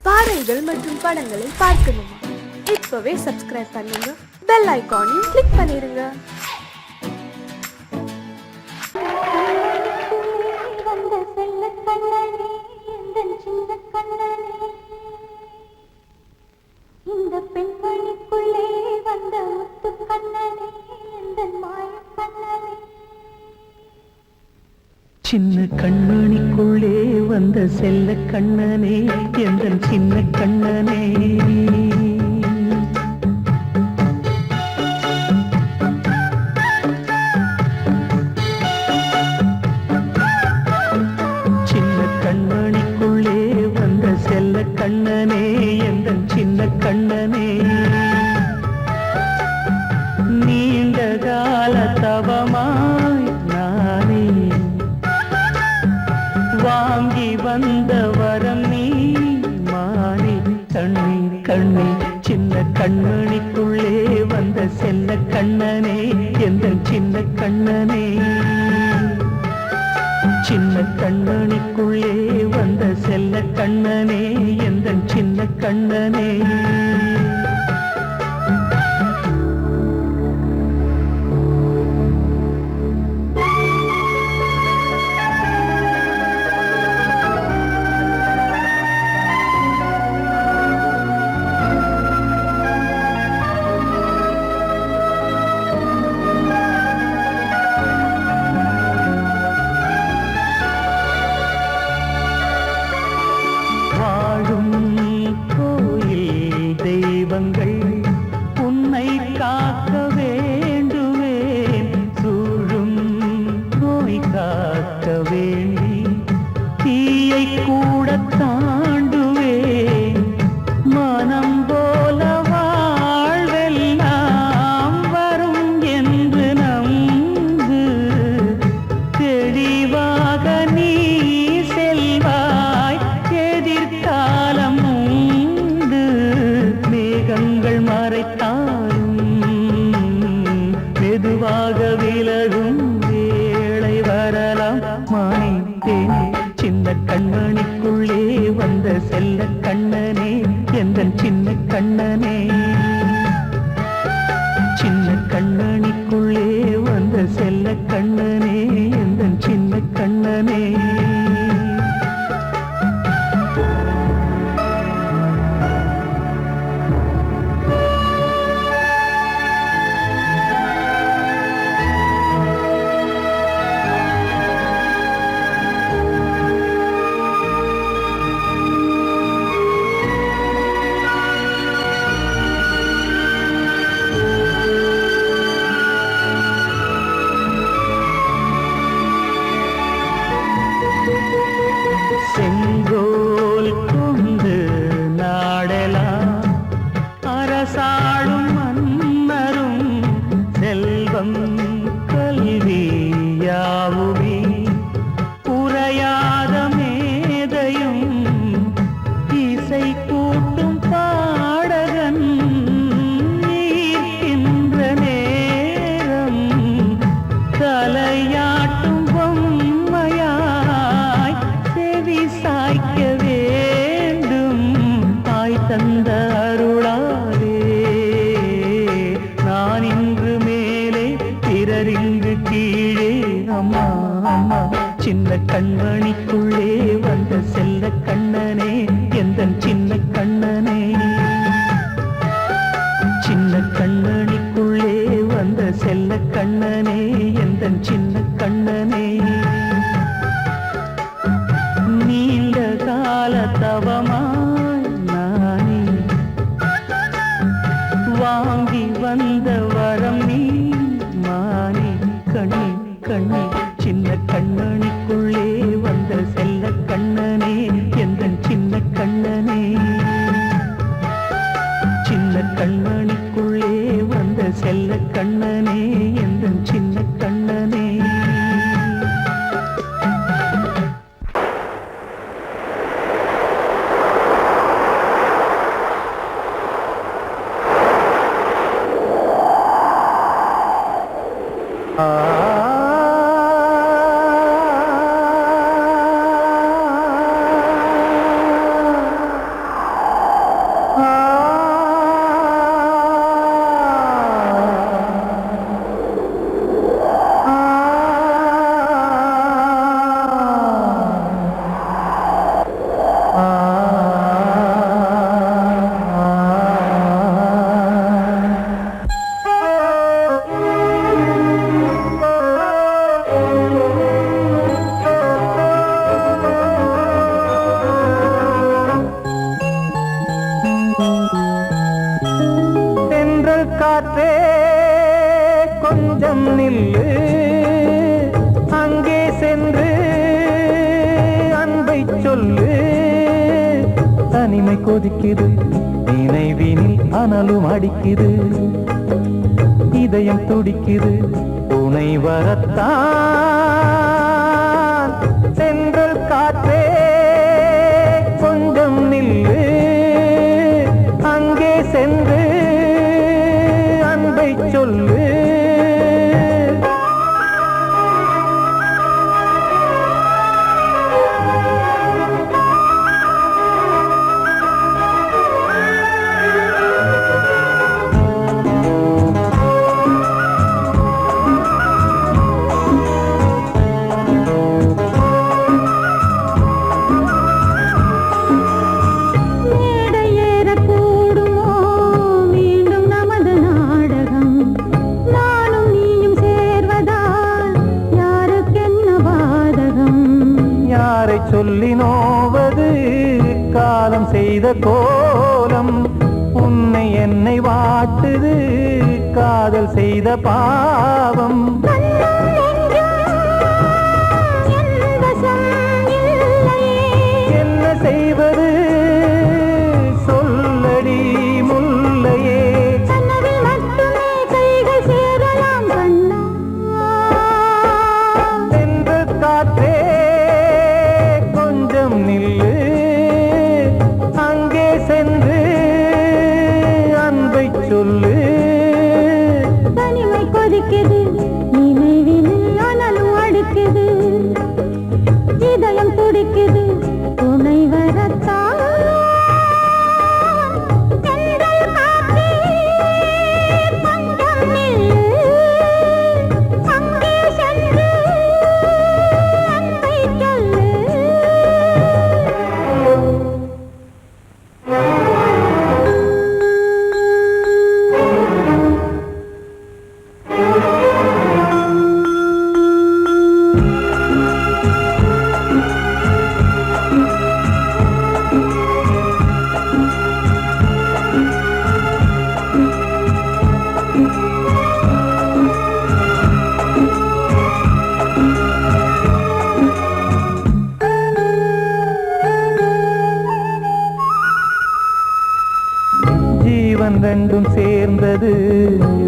பாடல்கள் மற்றும் படங்களை பார்க்கணுமா? இப்பவே சப்ஸ்கிரைப் பண்ணுங்க, பெல் ஐகானையும் கிளிக் பண்ணிருங்க. இந்த பெண்மணிக்குள்ளே வந்த முத்து கண்ணனே, இந்த மாய கண்ணனே. சின்ன கண்மணிக்குள்ளே வந்த செல்ல கண்ணனே, எந்த சின்ன கண்ணனே. சின்ன கண்மணிக்குள்ளே வந்த செல்ல கண்ணனே, எந்த சின்ன கண்ணனே. நீண்ட கால தவமாய் நானே வாங்கி வந்த வரம் நீ மானே. கண்ணீர் கண்ணீர் சின்ன கண்மணிக்குள்ளே வந்த செல்ல கண்ணனே, எந்த சின்ன கண்ணனே. சின்ன கண்மணிக்குள்ளே வந்த செல்ல கண்ணனே, எந்த சின்ன கண்ணனே. உன்னை காக்க வேண்டுவேன், சூழும் நோய் காக்க வேண்டி தீயை கூட தாண்டுவேன். மனம் போல வாழ்வெல்லாம் வரும் என்று நம்பு, தெளிவாக நீ செல்வாய், எதிர்காலம் உண்டு. மேகங்கள் மறைத்தாலும் மெதுவாக விலகும் வேளை வரலாம். மானித்தேனே சின்ன கண்மணிக்குள்ளே வந்த செல்ல கண்ணனே, எந்த சின்ன கண்ணனே. சின்ன கண்மணிக்குள்ளே வந்த செல்ல கண்ணனே, எந்த சின்ன கண்ணனே. செங்கோல் கொண்டு நாடலாம் அரசாளும் மன்னரும், செல்வம் கல்வி யாவுமே உரையாத மேதையும், இசை கூட்டும் பாடகன் ஈர்க்கின்ற நேரம், தலையாட்டும் பொம்மையாய் செவி சாய்க்க வேண்டும். தாய் தந்த அருளாலே நான் இன்று மேலே, பிறர் இங்கு கீழே. அம்மா அம்மா சின்ன கண்மணிக்குள்ளே வந்த செல்ல கண்ணனே, எந்த சின்ன கண்ணனே. சின்ன கண்மணிக்குள்ளே வந்த செல்ல கண்ணனே, எந்த சின்ன கண்ணனே. நீண்ட கால தவமாய் நானே வாங்கி வந்த வரம் நீ மானே. கண்ணி கண்ணி சின்ன கண்மணிக்குள்ளே வந்த காற்றே கொஞ்சம் நில்லு அங்கே சென்று அன்பை சொல்லு தனிமை கொதிக்குது நினைவினில் அனலும் அடிக்குது இதயம் துடிக்குது துணை வரத்தான் சென்றல் காற்றே கொஞ்சம் நில்லு அங்கே சென்று அன்பை சொல்லு சொல்லி நோவது காலம் செய்த கோலம் உன்னை என்னை வாட்டுது காதல் செய்த பாவம் என்ன செய்வது சொல்லடி முல்லையே சென்ற காற்றே நில்லு அங்கே சென்று அன்பை சொல்லு தனிமை கொதிக்குது நினைவினில் அனலும் அடிக்குது இதயம் துடிக்குது துணை வரத்தான் ரெண்டும் சேர்ந்தது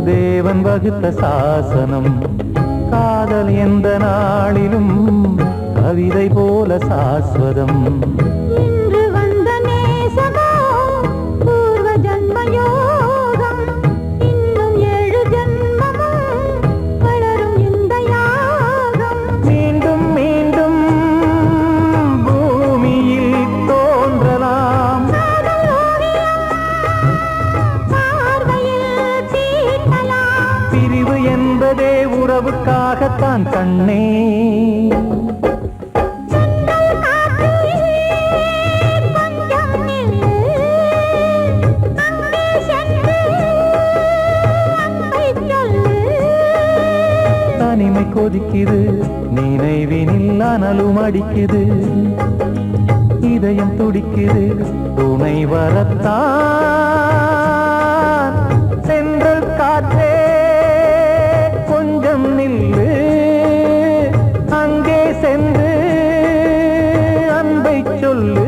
தேவன் வகுத்த சாசனம் காதல் எந்த நாளிலும் கவிதை போல சாஸ்வதம் இன்று வந்த நேசமோ பூர்வ ஜன்ம யோகம் இன்னும் 7 ஜன்மமும் வளரும் இந்த யாகம் மீண்டும் மீண்டும் பூமியில் தோன்றலாம் பிரிவு என்பதே உறவுக்காகத்தான் கண்ணே தனிமை கொதிக்குது நினைவினில் அனலும் அடிக்குது இதயம் துடிக்குது துணை வரத்தான் சென்றல் காற்றே கொஞ்சம் நில்லு அங்கே சென்று அன்பை சொல்லு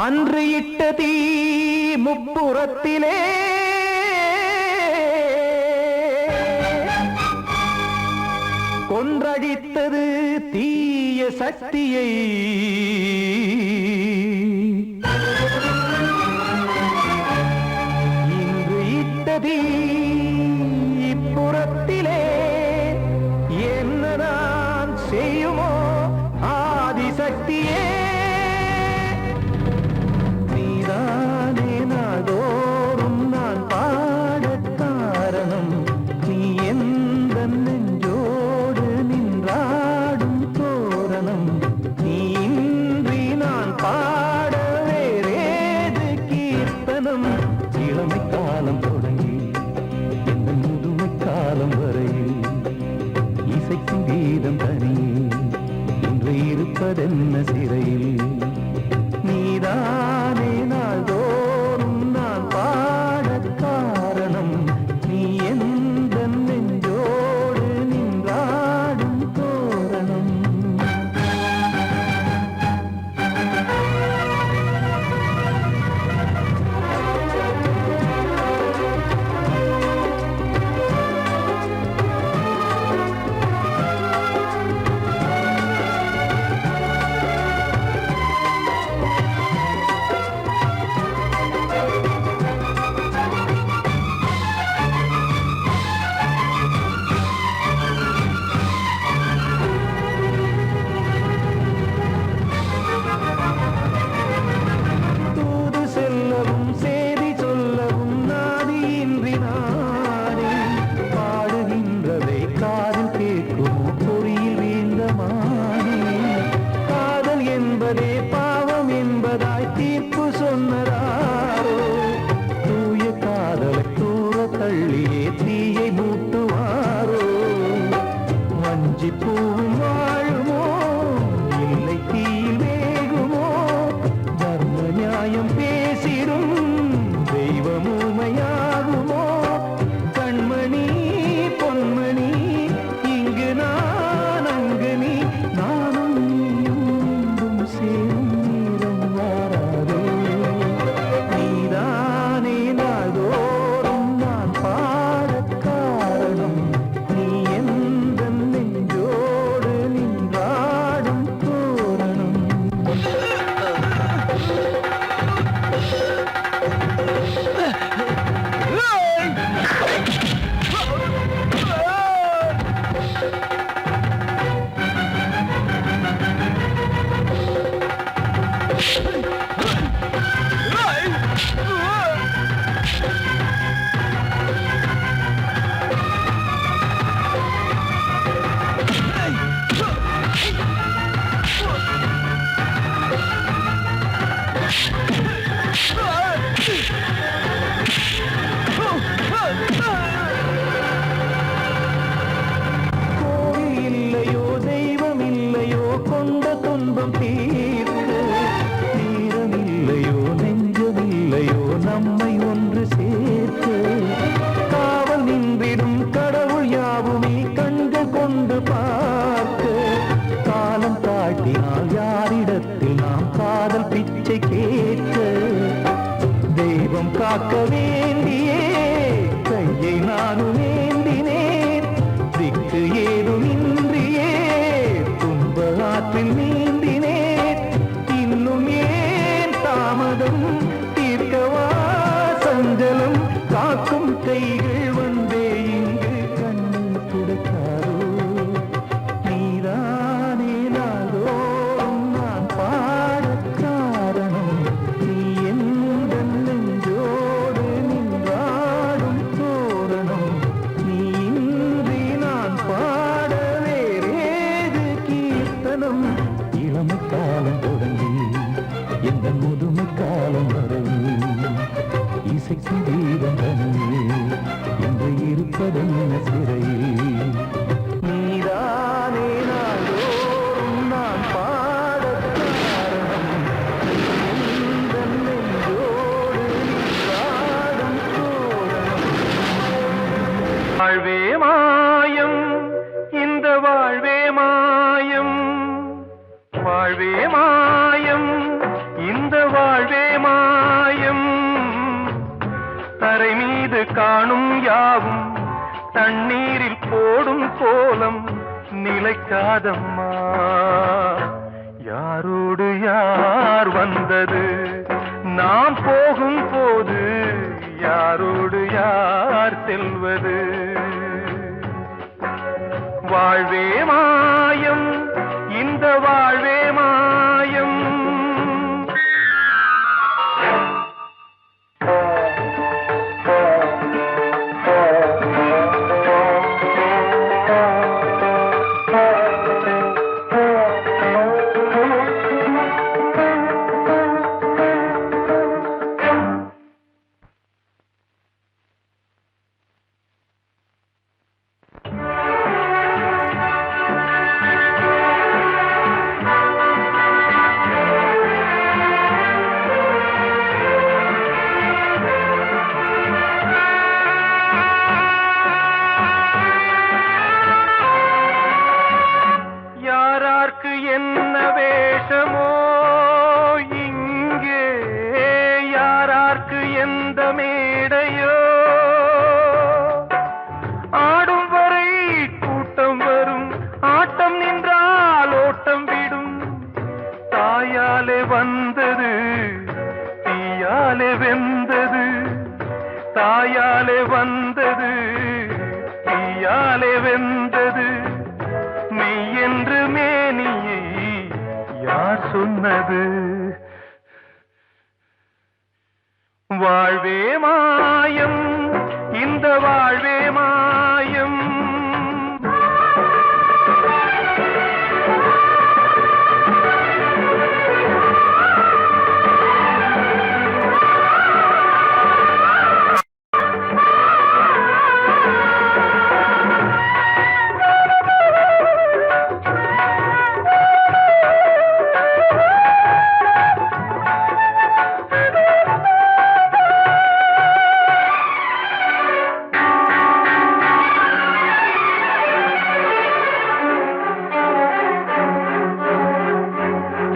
அன்று இட்ட தீ முப்புறத்திலே கொன்றடித்தது தீய சக்தியை. இன்று இட்ட தீ இப்புறத்திலே என்னதான் செய்யுமோ ஆதிசக்தியே. நாள்தோறும் நான் பாட காரணம் நீ எந்த நெஞ்சோடு நின்றாடும் தோரணம். நீ இன்றி நான் பாட வேறேது கீர்த்தனம். இளமை காலம் தொடங்கி எந்த முதுமை காலம் வரையில் இசைக்கும் கீதம் தனியே இன்று இருப்பதென்ன சிறையில். நீதானே நாள்தோறும் நான் பாட காரணம் நீ எந்த நெஞ்சோடு நின்றாடும் தோரணம். பூவும் வாழுமோ இல்லை தீயில் வேகுமோ. தர்ம நியாயம் பேசிடும் தெய்வமுமையாகுமோ. கண்மணி பொன்மணி இங்கு நான் அங்கு நீ நானும் நீயும் சேரும் நேரம் வாராதோ. நீதானே நாள்தோறும் நான் பாட காரணம் நீ எந்த நெஞ்சோடு துன்பம் தீர்க்க தீரமில்லையோ நெஞ்சமில்லையோ நம்மை ஒன்று சேர்க்க காவல் நின்றிடும் கடவுள் யாவுமே கண்கள் கொண்டு பார்க்க காலம் தாட்டினால் யாரிடத்தில் நாம் காதல் பிச்சை கேட்க தெய்வம் காக்க வேண்டியே கையை நானும் ஏந்தினேன் திக்கு ஏதுமின்றியே துன்ப ஆற்றில் நீந்தினேன் இன்னும் ஏன் தாமதம் தீர்க்கவா சஞ்சலம் காக்கும் கைகள் வந்தே இங்கு கண்ணீர் துடைக்காரோ நீதானே நாளோறும் நான் பாடக் காரணம் நீ எந்த நெஞ்சோடு நின்றாடும் தோரணம் நீ இன்றி நான் பாட வேறேது கீர்த்தனம் இளமை காலம் தொடங்கி எந்த முதுமை காலம் வரையில் இசைக்கு தீபம் தனியே என்று இருப்பதென்ன சிறையில் நீதானே நாளோறும் நான் பாடக் காரணம் எந்த நெஞ்சோடு நின்றாடும் தோரணம் வாழ்வே மாயம் இந்த வாழ்வே மாயம் வாழ்வே மாயம் இந்த வாழ்வே மாயம் தரை மீது காணும் யாவும் தண்ணீரில் போடும் கோலம் நிலைக்காதம்மா யாரோடு யார் வந்தது நாம் போகும் போது யாரோடு யார் செல்வது வாழ்வே மாயம் இந்த வாழ்வே மாயம் யாரார்க்கு என்ன வேஷமோ இங்கே யாரார்க்கு எந்த மேடையோ ஆடும் வரை கூட்டம் வரும் ஆட்டம் நின்றால் ஓட்டம் விடும் தாயாலே வந்தது தீயாலே வெந்தது தாயாலே வந்தது தீயாலே வெந்தது மெய் என்று மேனியை யார் சொன்னது வாழ்வே மாயம் இந்த வாழ்வே மாயம்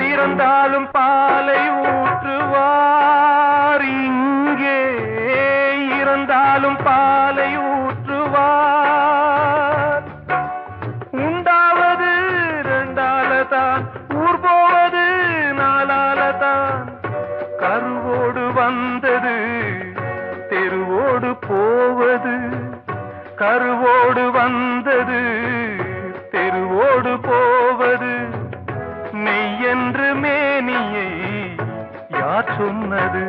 இறந்தாலும் பாலை ஊற்றுவார் இங்கே இறந்தாலும் பாலை ஊற்றுவார் உண்டாவது ரெண்டாலதான் ஊர் போவது நாலாலதான் கருவோடு வந்தது தெருவோடு போவது கருவோடு வந்தது தெருவோடு போவது மெய் என்று மேனியை யார் சொன்னது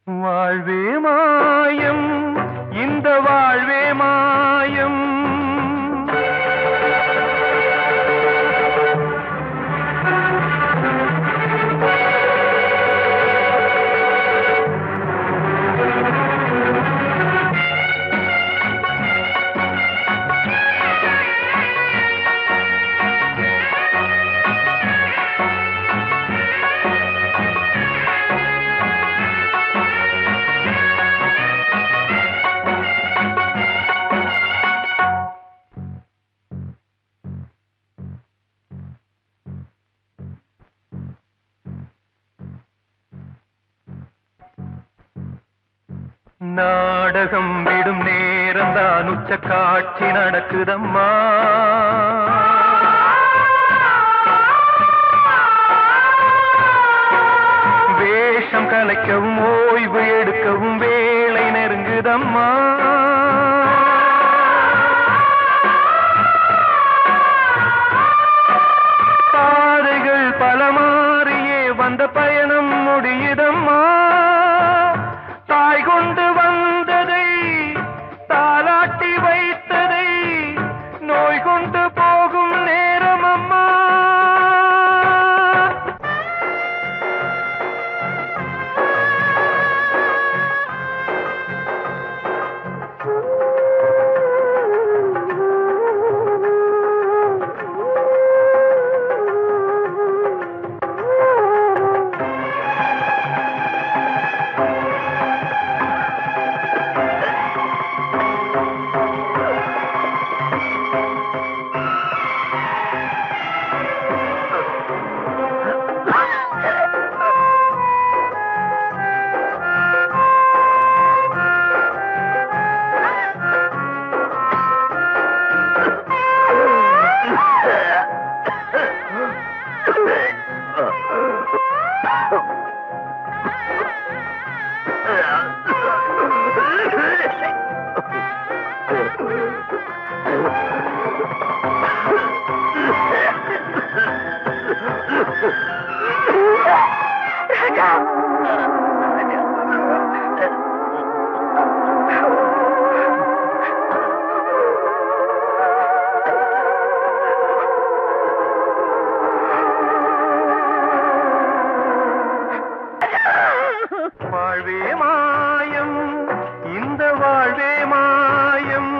வாழ்வே மாயம் இந்த வாழ்வே மாயம் நேரம்தான் உச்ச காட்சி நடக்குதம்மா. வேஷம் கலைக்கவும் ஓய்வு எடுக்கவும் வேளை நெருங்குதம்மா. பாதைகள் பல மாறியே வந்த பயணம் முடியுதம்மா. தாய் கொண்டு வந்ததை தாலாட்டி வைத்ததை நோய் கொண்டு போகும் நேரம் அம்மா. வாழ்வே மாயம், இந்த வாழ்வே மாயம்.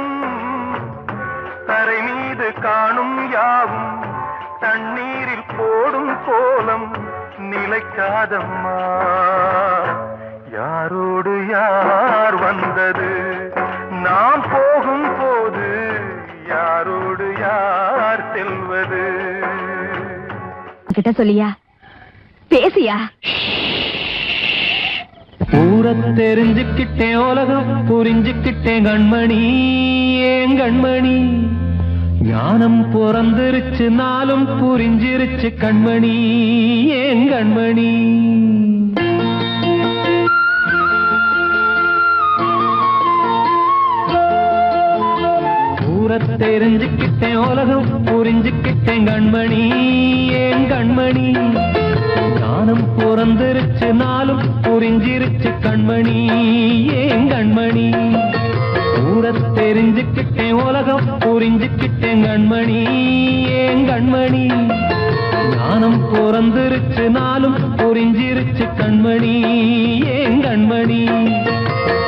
தரை மீது காணும் யாவும் தண்ணீரில் போடும் கோலம் நிலைக்காதம்மா. யாரோடு யார் வந்தது நாம் போகும் போது, யாரோடு யார் செல்வது? கிட்ட சொல்லியா, பேசியா? ஊரை தெரிஞ்சுக்கிட்டேன், உலகம் புரிஞ்சுக்கிட்டேன் கண்மணி, ஏன் கண்மணி. ஞானம் பிறந்திருச்சு, நாளும் புரிஞ்சிருச்சு கண்மணி, ஏன் கண்மணி. ஊரை தெரிஞ்சுக்கிட்டேன், உலகம் புரிஞ்சுக்கிட்டேன் கண்மணி, ஏன் கண்மணி. ஞானம் பிறந்திருச்சு, நாளும் புரிஞ்சிருச்சு கண்மணி, ஏன் கண்மணி. ஊரை தெரிஞ்சுக்கிட்டேன், உலகம் புரிஞ்சுக்கிட்டேன் கண்மணி, ஏன் கண்மணி. ஞானம் பிறந்திருச்சு, நாளும் புரிஞ்சிருச்சு கண்மணி, ஏன் கண்மணி.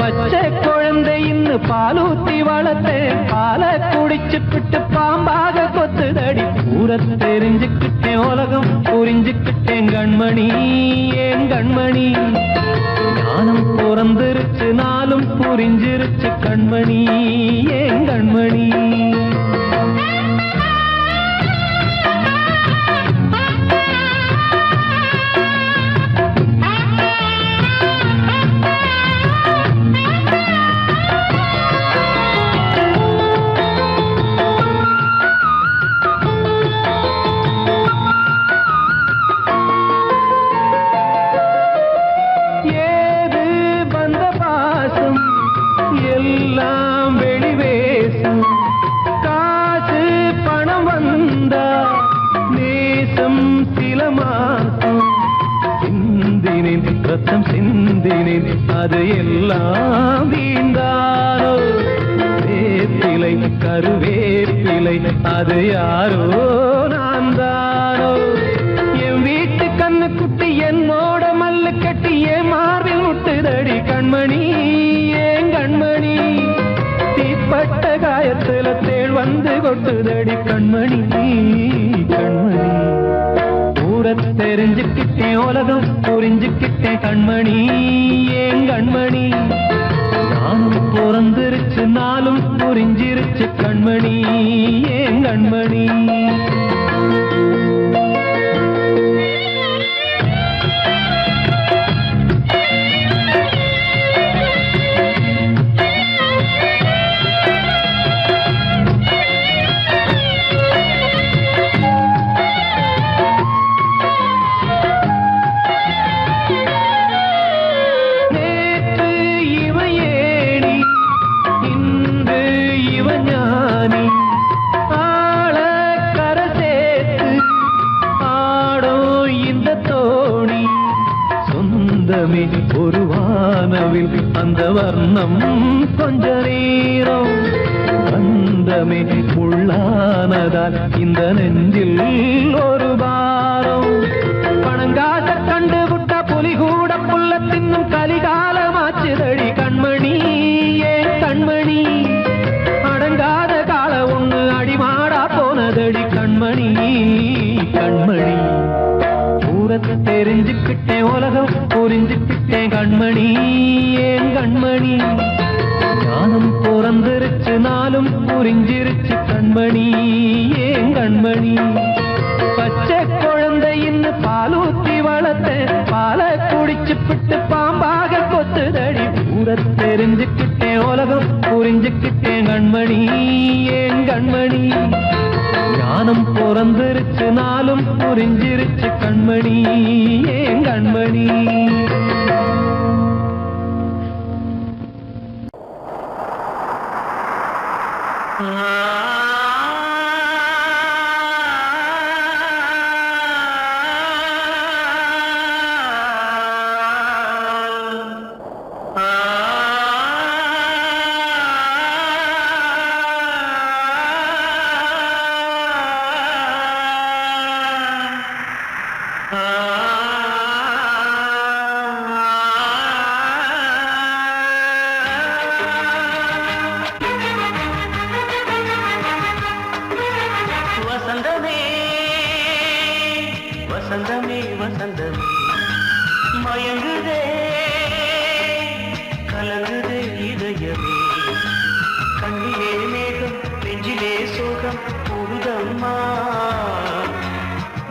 பச்சை குழந்தையின்னு பாலூத்தி வளர்த்தேன், பாலை குடிச்சு பிட்டு பாம்பாக கொத்துதடி. ஊரை தெரிஞ்சுக்கிட்டேன், உலகம் புரிஞ்சுக்கிட்டேன் கண்மணி, ஏன் கண்மணி. ஞானம் பிறந்திருச்சு, நாளும் புரிஞ்சிருச்சு கண்மணி, ஏன் கண்மணி. எல்லாம் வெளிவேசம், காசு பணம் வந்தா நேசம் சில மாசம். சிந்தினேன் ரத்தம் சிந்தினேன், அது எல்லாம் வீண்டாரோ. வேப்பிலை கருவேப்பிலை, அது யாரோ நான் தானோ. என் வீட்டு கண்ணு குட்டி என்னோட மல்லு கட்டி என் மார்பில் முட்டுதடி கண்மணி, ஏன் கண்மணி. தீப்பட்ட காயத்துல தேள் வந்து கொட்டுதடி கண்மணி, கண்மணி. ஊரை தெரிஞ்சுக்கிட்டேன், உலகம் புரிஞ்சுக்கிட்டேன் கண்மணி, ஏன் கண்மணி. நானும் பிறந்திருச்சு, நாளும் புரிஞ்சிருச்சு கண்மணி, ஏன் கண்மணி. சொந்தமே ஒரு வானவில் அந்த வர்ணம் கொஞ்ச நேரம் பந்தமே உள்ளானதால் இந்த நெஞ்சில் ஒரு பாரம் பணங்காச கண்டு விட்ட புலி கூட புல்ல தின்னும் கலிகாலமாச்சுதடி கண்மணி ஏன் கண்மணி அடங்காத கால ஒண்ணு அடிமாடா போனதடி கண்மணி கண்மணி ஊரத்தை தெரிஞ்சுக்கிட்டேன் உலகம் புரிஞ்சுக்கிட்டேன் கண்மணி ஏன் கண்மணி ஞானம் பிறந்திருச்சு நாளும் புரிஞ்சிருச்சு கண்மணி ஏன் கண்மணி பச்சை குழந்தை இன்னும் பாலூத்தி வளர்த்த பாலை குடிச்சு பிட்டு பாம்பாக கொத்துதடி ஊரை தெரிஞ்சுக்கிட்டேன் உலகம் புரிஞ்சுக்கிட்டேன் கண்மணி ஏன் கண்மணி ஞானம் பிறந்திருச்சு நாளும் புரிஞ்சிருச்சு கண்மணி ஏன் கண்மணி வசந்தமே வசந்தமே வசந்தமே மயங்குதே கலங்குதே இதயமே கண்ணிலே மேகம் நெஞ்சிலே சோகம் போகுதம்மா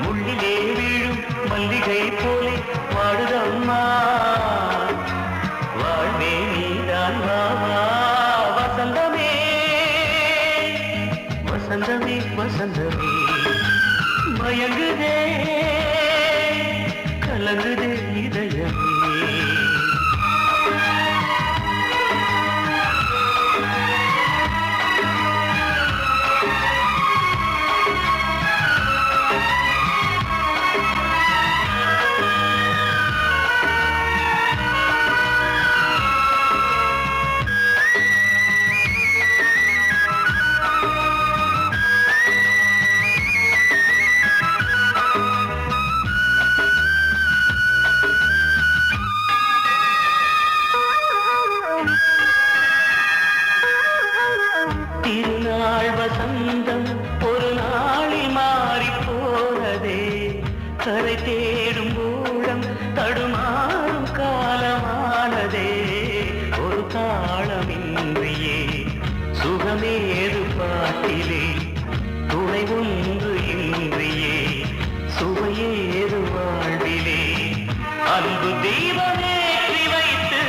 முள்ளிலே வீழும் மல்லிகை போலே வாடுதம்மா வாழ்வே நீதான் வாவா வசந்தமே வசந்தமே வசந்தமே மயங்குதே கலங்குதே இதயமே திருநாள் வசந்தம் ஒரு நாளில் மாறி போனதே கரை தேடும் ஊழம் தடுமாறும் காலமானதே ஒரு தாளமின்றியே சுகமேது பாட்டிலே துணை ஒன்று இன்றியே சுவையேது வாழ்விலே அன்பு தீபமேற்றி வைத்து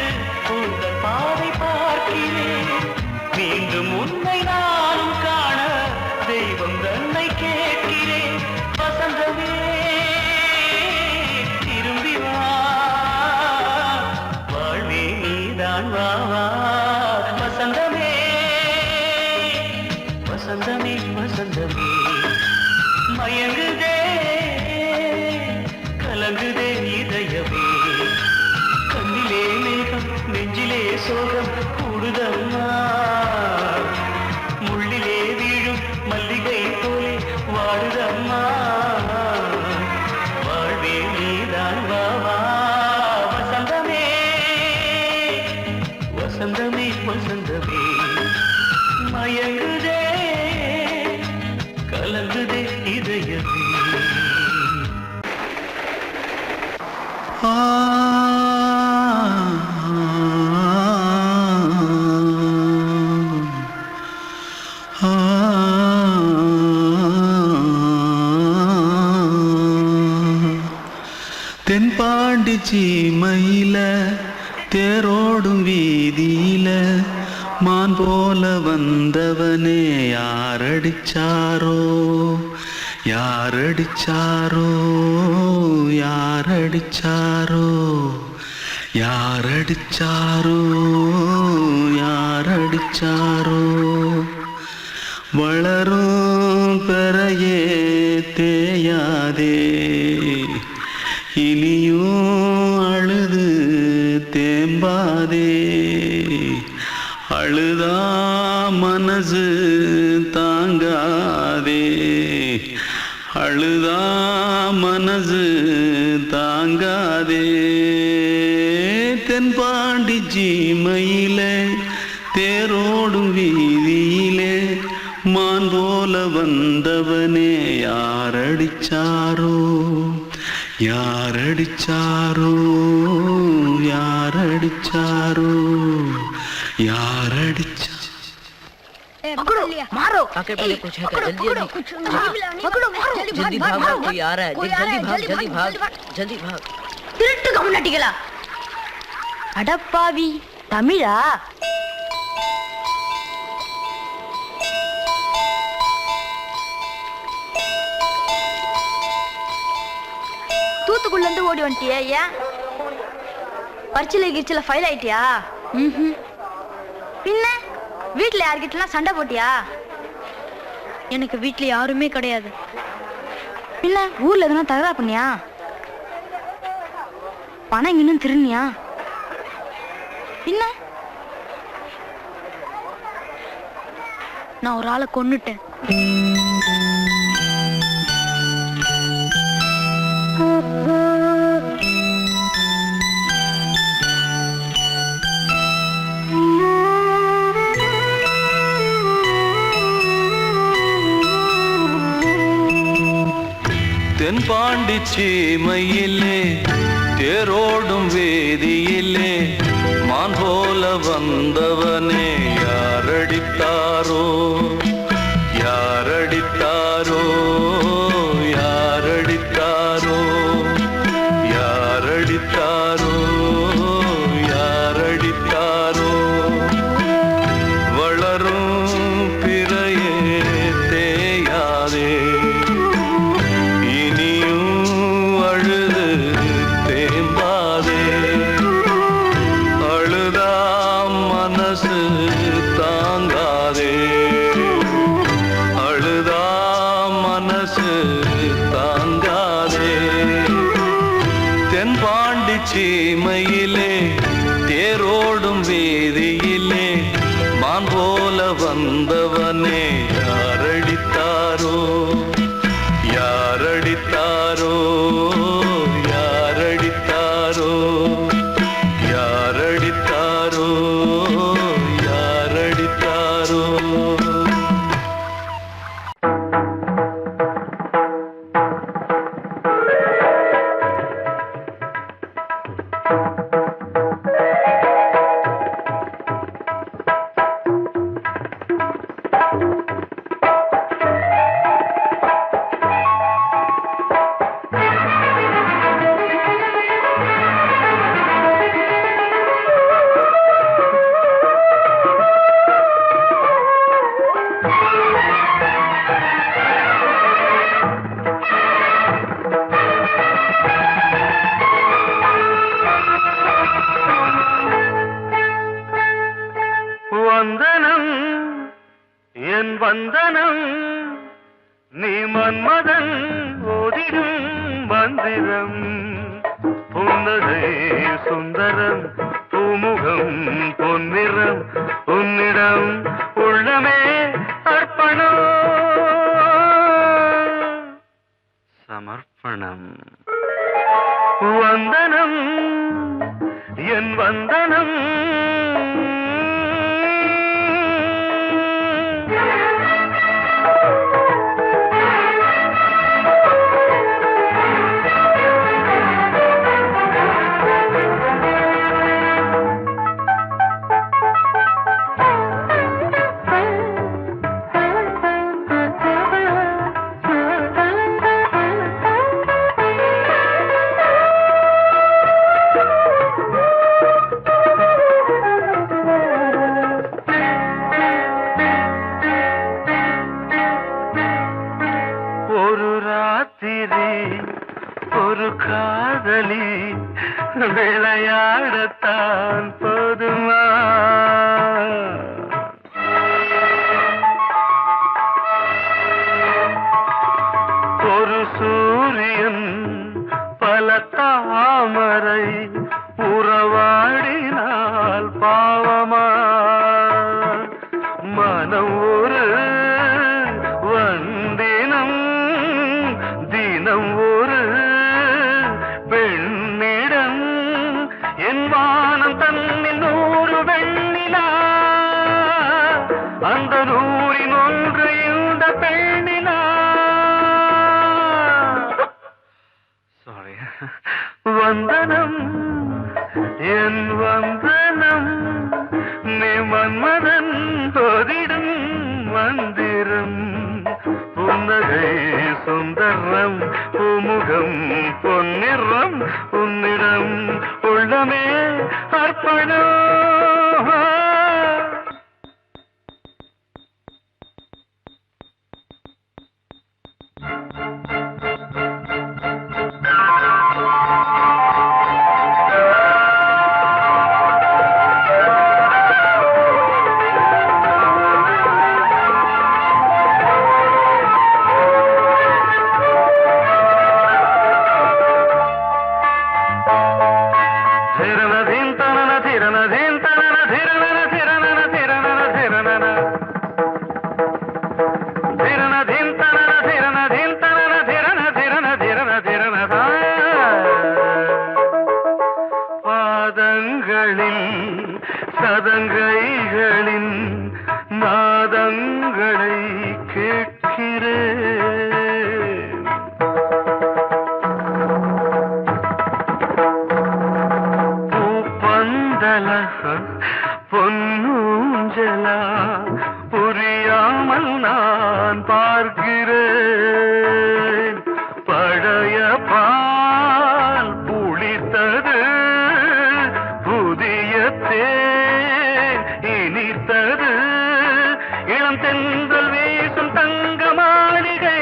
உங்கள் பாதை பார்க்கிறேன் மீண்டும் உன்னை நானும் காண தெய்வம் தன்னை கேட்கிறேன் வசந்தமே திரும்பி வா வாழ்வே நீதான் வா வா வசந்தமே வசந்தமே வசந்தமே மயங்குதே கலங்குதே இதயமே கண்ணிலே மேகம் நெஞ்சிலே சோகம் கூடுதம்மா முள்ளிலே வீழும் மல்லிகை போலே வாடுதம்மா வாழ்வே நீதான் வா வா வசந்தமே வசந்தமே வசந்தமே மயங்குதே கலங்குதே இதயமே தென்பாண்டி சீமையில தேரோடும் வீதியில மான் போல வந்தவனே யாரடிச்சாரோ யாரடிச்சாரோ யாரடிச்சாரோ யாரடிச்சாரோ யாரடிச்சாரோ வளரும் பெறையே தேயாதே இனியும் அழுது மனசு தாங்காதே அழுதா மனசு தாங்காதே தென்பாண்டி சீமையிலே தேரோடும் வீதியிலே மான் போல வந்தவனே யாரடிச்சாரோ யாரடிச்சாரோ யாரடிச்சாரோ யாரடிச்சா मारो आके पहले कुछ है क्या जल्दी जल्दी जल्दी भाग भाग कोई आ रहा है जल्दी भाग जल्दी भाग திருட்டு கம்யூனிட்டிகளா அடப்பாவி தமிழா தூத்துக்குள்ள இருந்து ஓடி வந்துட்டியா ஏன் பரிச்சையில கிரிச்சில ஃபைல் ஆயிட்டியா பின்ன வீட்டுல யார்கிட்டலாம் சண்டை போட்டியா எனக்கு வீட்டுல யாருமே கிடையாது பின்ன ஊர்ல எதுனா தகராறு பண்ணியா பணம் இன்னும் திருநியா பின்ன நான் ஒரு ஆளை கொன்னுட்டேன் தென்பாண்டி சீமையிலே தேரோடும் வேதியிலே மான் போல வந்தவனே யாரடித்தாரோ யாரடித்தாரோ யாரடித்தாரோ யாரடித்தாரோ யாரடித்தாரோ வளரும் பிறையே தேயாதே சீமையிலே தேரோடும் வேதியிலே மான் போல வந்தவனே யாரடித்தாரோ யாரடித்தாரோ யாரடித்தாரோ யாரடித்தாரோ யாரடித்தாரோ வந்தனம் என் வந்தனம் நீ மன்மதன் ஓதிடும் மந்திரம் புன்னகை சுந்தரம் பூமுகம் பொன்னிறம் உன்னிடம் உள்ளமே அர்ப்பணம் சமர்ப்பணம் வந்தனம் என் வந்தனம் விளையாடத்தான் போதுமா ஒரு சூரியன் பல தாமரை உறவாடினால் பாவமா மன மனம் ஒரு வந்தினம் தினம் ஒரு பெண்ணிடம் என் வானம் தன்னில் 100 வெண்ணிலா அந்த 100இன் ஒன்று இந்த பெண்ணிலா சாரி வந்தனம் என் வந்தனம் நீ மன்மதன் போதிடும் மந்திரம் புன்னகை சுந்தரம் பூமுகம் பொன்னிறம் உன்னிடம் உள்ளமே அர்ப்பணம் சதங்கைகளின் நாதங்களை கேட்கிறேன் பூப்பந்தல பொன்னூஞ்சலா புரியாமல் நான் பார்க்கிறேன் பழைய பால் புளித்தது புதிய தேன் இனித்தது இளம் தென்றல் வீசும் தங்க மாளிகை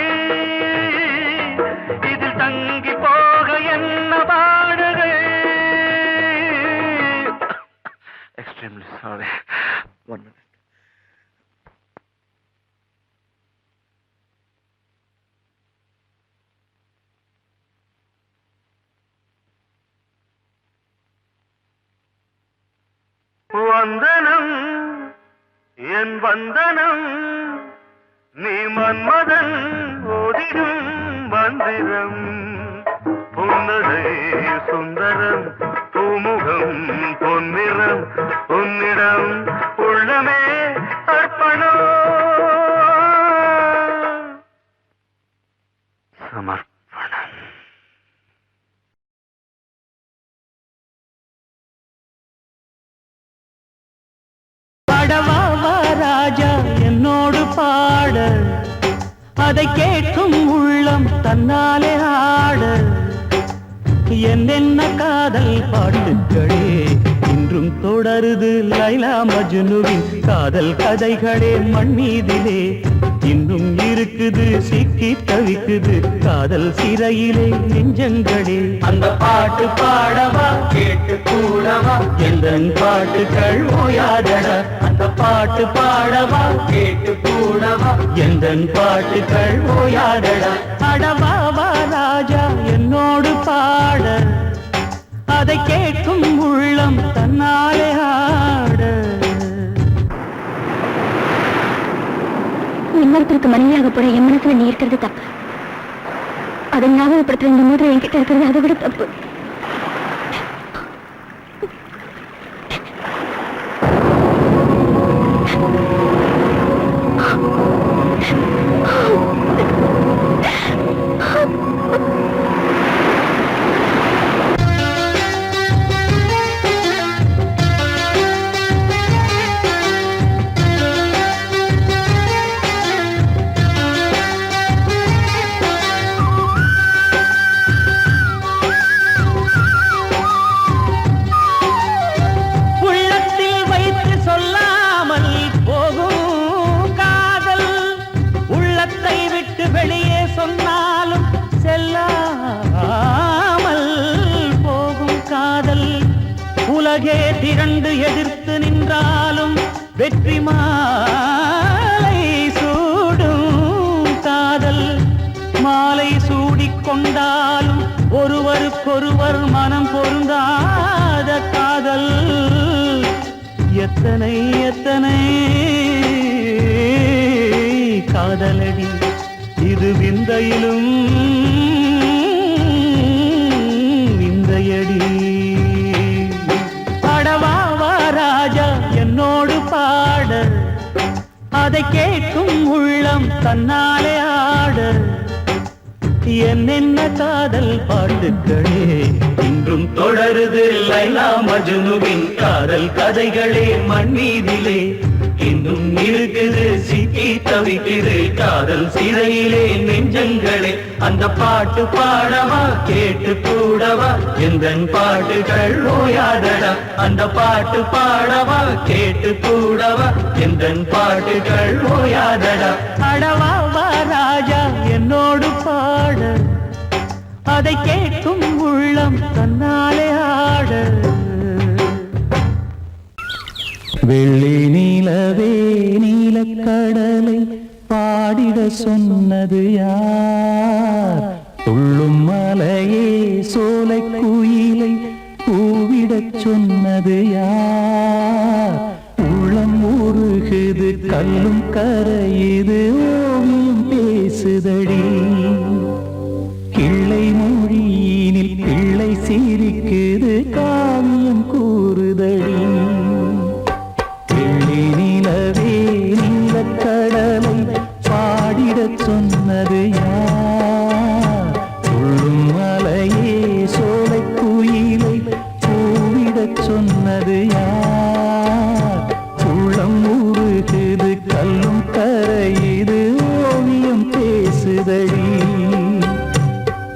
இதில் தங்கி போக என்ன பாடுகை எக்ஸ்ட்ரீம்லி சாரி 1 minute வந்தனம் என் வந்தனம் நீ மன்மதன் ஓதிடும் மந்திரம் புன்னகை சுந்தரம் பூமுகம் பொன்னிறம் உன்னிடம் உள்ளமே அர்ப்பணம் சமர்ப்பணம் ராஜா என்னோடு பாட அதை கேட்கும் உள்ளம் தன்னாலே ஆட என்னென்ன காதல் பாட்டுகளே இன்றும் தொடருது லைலா மஜ்னுவின் காதல் கதைகளே மண் மீதிலே இன்னும் இருக்குது சிக்கி தவிக்குது காதல் சிறையிலே நெஞ்சங்களே அந்த பாட்டு பாடவா கேட்டு கூடவா எந்தன் பாட்டுகள் ஓயாதடா அந்த பாட்டு பாடவா கேட்டு கூடவா எந்தன் பாட்டுகள் ஓயாதடா அடவாவா ராஜா என்னோடு பாட அதை கேட்கும் உள்ளம் தன்னாலே ஆட இன்னொருத்தருக்கு மனைவியாக போற என் மனசுல நீ இருக்கிறது தப்பு அதை ஞாபகப்படுத்துற இந்த மூதிரை என்கிட்ட இருக்கிறது அதை விட தப்பு உலகே திரண்டு எதிர்த்து நின்றாலும் வெற்றி மாலை சூடும் காதல் மாலை சூடிக்கொண்டாலும் ஒருவருக்கொருவர் மனம் பொருந்தாத காதல் எத்தனை எத்தனை காதலடி இது விந்தையிலும் விந்தையடி. அடவாவா ராஜா என்னோடு பாட, அதை கேட்கும் உள்ளம் தன்னாலே ஆட. என்னென்ன காதல் பாட்டுக்களே இன்றும் தொடருது லைலா மஜ்னுவின் காதல் கதைகளே மண் மீதிலே. இன்னும் இருக்குது சிக்கி தவிக்குது காதல் சிறையிலே நெஞ்சங்களே. அந்த பாட்டு பாடவா கேட்டு கூடவா எந்தன் பாட்டுகள் ஓயாதடா. அந்த பாட்டு பாடவா கேட்டு கூடவா எந்தன் பாட்டுகள் ஓயாதடா. அடவாவா ராஜா என்னோடு பாட, அதை கேட்கும் உள்ளம் தன்னாலே ஆட. வெள்ளி நீலவே நீலக்கடலை பாடிட சொன்னது யார்? துள்ளும் மலையே சோலை குயிலை கூவிடச் சொன்னது யார்? உள்ளம் உருகுது கல்லும் கரையுது ஓவியம் பேசுதடி. கிள்ளை மொழியினில் பிள்ளை சிரிக்குது காவியம் கூறுதடி. வெள்ளி நிலவே நீலக்கடலை பாடிடச் சொன்னது யார்? துள்ளும் மலையே சோலை குயிலை கூவிடச் சொன்னது யார்? உள்ளம் உருகுது கல்லும் கரையுது ஓவியம் பேசுதடி.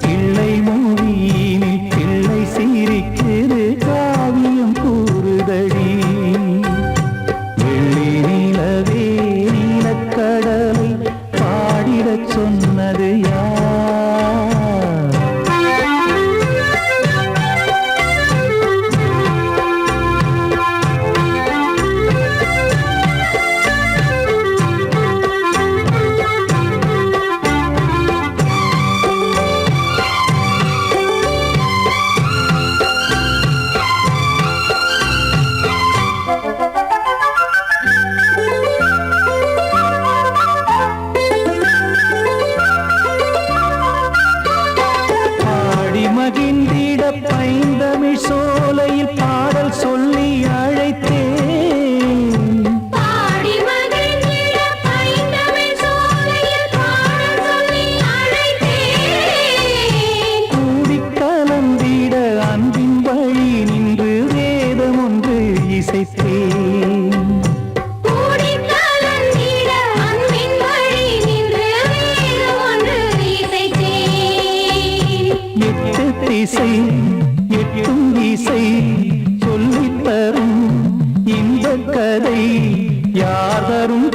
கிள்ளை மொழியினில் பிள்ளை சிரிக்குது காவியம் கூறுதடி. வெள்ளி நிலவே நீலக்கடலை பாடிடச் சொன்னது யார்? மகிழ்ந்திட பைந்தமிழ் சோலையில் பாடல் சொல்லி அழைத்தேன். பாடி மகிழ்ந்திட பைந்தமிழ் சோலையில் பாடல் சொல்லி அழைத்தேன். கூடி கலந்திட அன்பின் வழி நின்று வேதம் ஒன்று இசைத்தேன். கூடி கலந்திட அன்பின் வழி நின்று வேதம் ஒன்று இசைத்தேன். எட்டு திசை எட்டும் இசை சொல்லித் தரும் இந்த கதை யார் தரும்